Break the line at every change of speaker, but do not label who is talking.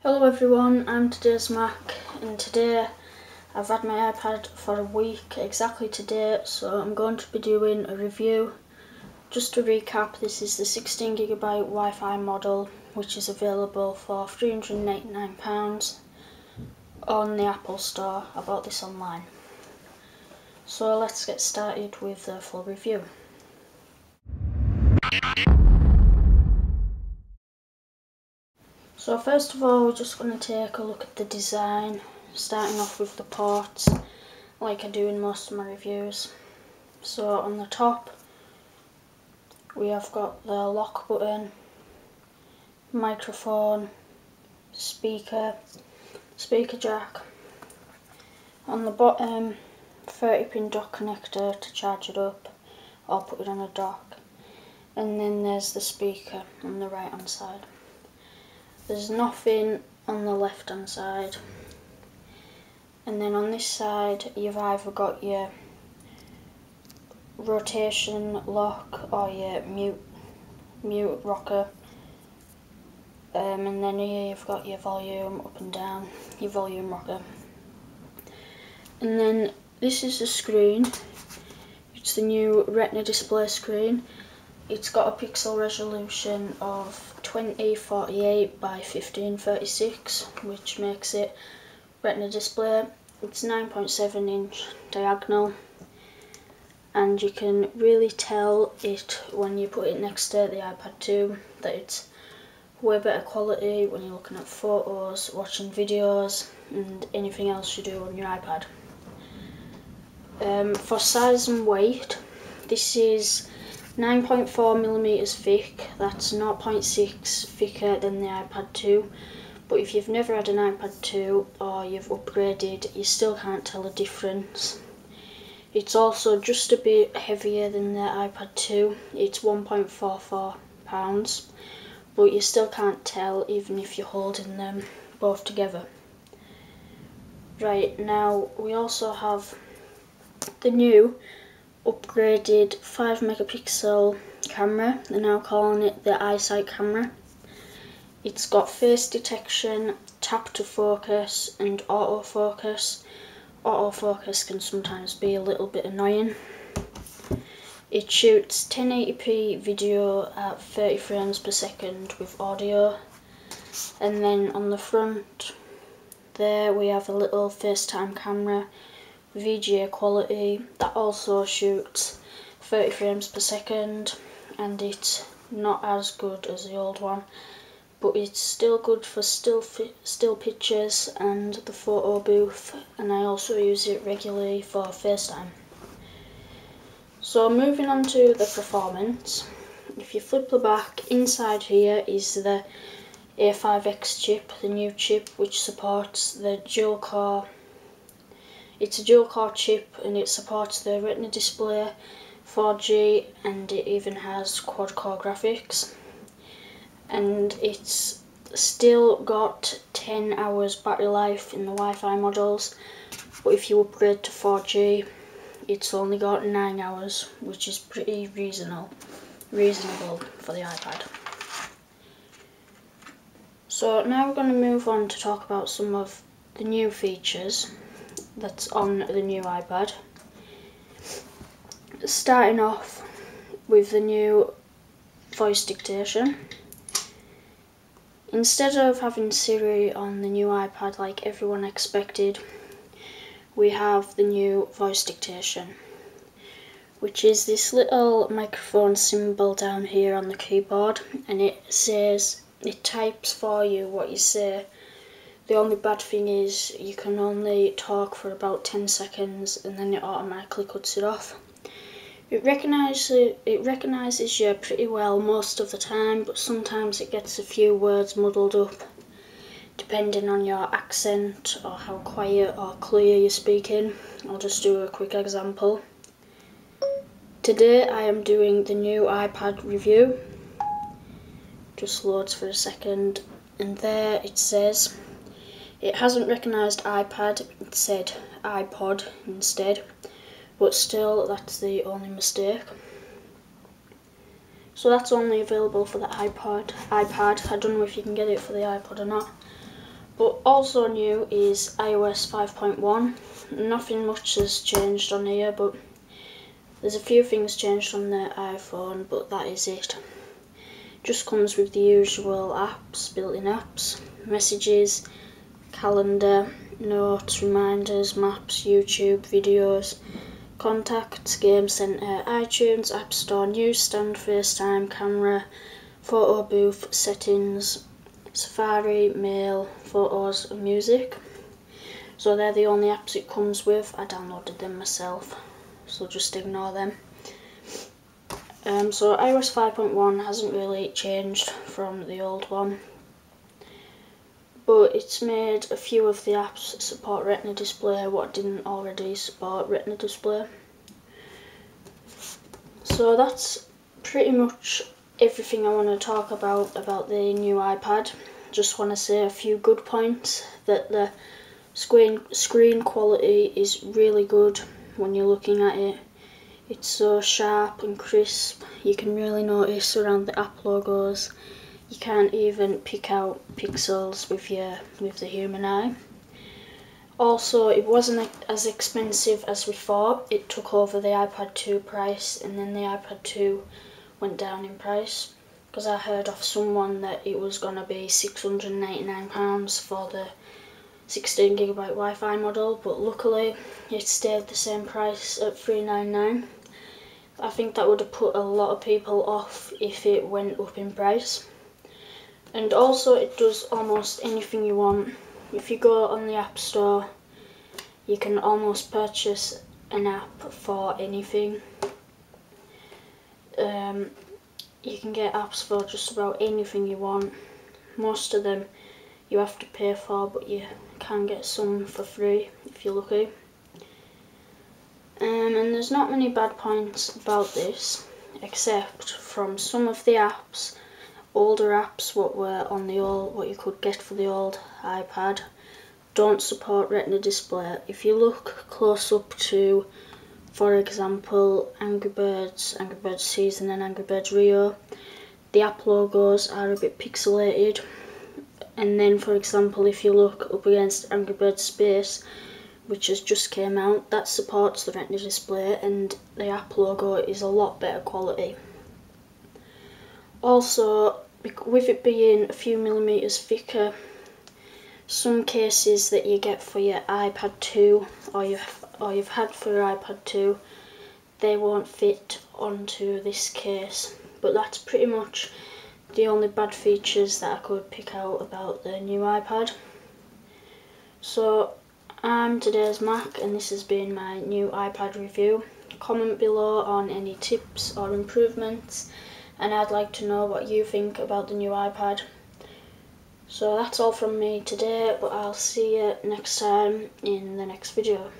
Hello everyone, I'm today's Mac, and today I've had my iPad for a week exactly today, so I'm going to be doing a review. Just to recap, this is the 16GB Wi-Fi model, which is available for £389 on the Apple Store. I bought this online. So let's get started with the full review. So first of all, we're just going to take a look at the design, starting off with the ports, like I do in most of my reviews. So on the top, we have got the lock button, microphone, speaker jack. On the bottom, 30-pin dock connector to charge it up or put it on a dock. And then there's the speaker on the right hand side. There's nothing on the left hand side. And then on this side, you've either got your rotation lock or your mute rocker. And then here you've got your volume up and down, your volume rocker. And then this is the screen. It's the new Retina display screen. It's got a pixel resolution of 2048 by 1536, which makes it Retina display. It's 9.7 inch diagonal, and you can really tell it when you put it next to the iPad 2 that it's way better quality when you're looking at photos, watching videos and anything else you do on your iPad. For size and weight, this is 9.4mm thick. That's 0.6 thicker than the iPad 2, but if you've never had an iPad 2 or you've upgraded, you still can't tell the difference. It's also just a bit heavier than the iPad 2. It's 1.44 pounds, but you still can't tell even if you're holding them both together. Right, now we also have the new upgraded 5 megapixel camera. They're now calling it the iSight camera. It's got face detection, tap to focus and autofocus. Autofocus can sometimes be a little bit annoying. It shoots 1080p video at 30 frames per second with audio. And then on the front there we have a little FaceTime camera, VGA quality, that also shoots 30 frames per second, and it's not as good as the old one, but it's still good for still pictures and the photo booth, and I also use it regularly for FaceTime. So moving on to the performance, if you flip the back, inside here is the A5X chip, the new chip which supports the dual core. It's a dual core chip and it supports the Retina display, 4G, and it even has quad core graphics. And it's still got 10 hours battery life in the Wi-Fi models, but if you upgrade to 4G, it's only got 9 hours, which is pretty reasonable for the iPad. So now we're going to move on to talk about some of the new features that's on the new iPad. Starting off with the new voice dictation. Instead of having Siri on the new iPad like everyone expected, we have the new voice dictation, which is this little microphone symbol down here on the keyboard, and it types for you what you say. The only bad thing is you can only talk for about 10 seconds and then it automatically cuts it off. It recognises you pretty well most of the time, but sometimes it gets a few words muddled up depending on your accent or how quiet or clear you're speaking. I'll just do a quick example. Today I am doing the new iPad review. Just loads for a second, and there it says, it hasn't recognised iPad, it said iPod instead, but still that's the only mistake. So that's only available for the iPad. I don't know if you can get it for the iPod or not. But also new is iOS 5.1. Nothing much has changed on here, but there's a few things changed on the iPhone, but that is it. Just comes with the usual apps, built-in apps, messages, calendar, notes, reminders, maps, YouTube, videos, contacts, game center, iTunes, App Store, newsstand, FaceTime, camera, photo booth, settings, Safari, mail, photos and music. So they're the only apps it comes with. I downloaded them myself, so just ignore them. So iOS 5.1 hasn't really changed from the old one, but it's made a few of the apps support Retina display what didn't already support Retina display. So that's pretty much everything I want to talk about the new iPad. Just want to say a few good points, that the screen quality is really good when you're looking at it. It's so sharp and crisp, you can really notice around the app logos. You can't even pick out pixels with the human eye. Also, it wasn't as expensive as we thought. It took over the iPad 2 price, and then the iPad 2 went down in price, because I heard off someone that it was going to be £699 for the 16GB Wi-Fi model, but luckily it stayed the same price at £399. I think that would have put a lot of people off if it went up in price. And also it does almost anything you want. If you go on the App Store, you can almost purchase an app for anything. You can get apps for just about anything you want. Most of them you have to pay for, but you can get some for free if you're lucky. And there's not many bad points about this, except from some of the apps, older apps what you could get for the old iPad, don't support Retina display. If you look close up to, for example, Angry Birds Season and Angry Birds Rio, the app logos are a bit pixelated. And then, for example, if you look up against Angry Birds Space, which has just came out, that supports the Retina display, and the app logo is a lot better quality. Also, with it being a few millimeters thicker, some cases that you get for your iPad 2 or you've had for your iPad 2, they won't fit onto this case. But that's pretty much the only bad features that I could pick out about the new iPad. So I'm today's Mac, and this has been my new iPad review. Comment below on any tips or improvements, and I'd like to know what you think about the new iPad. So that's all from me today, but I'll see you next time in the next video.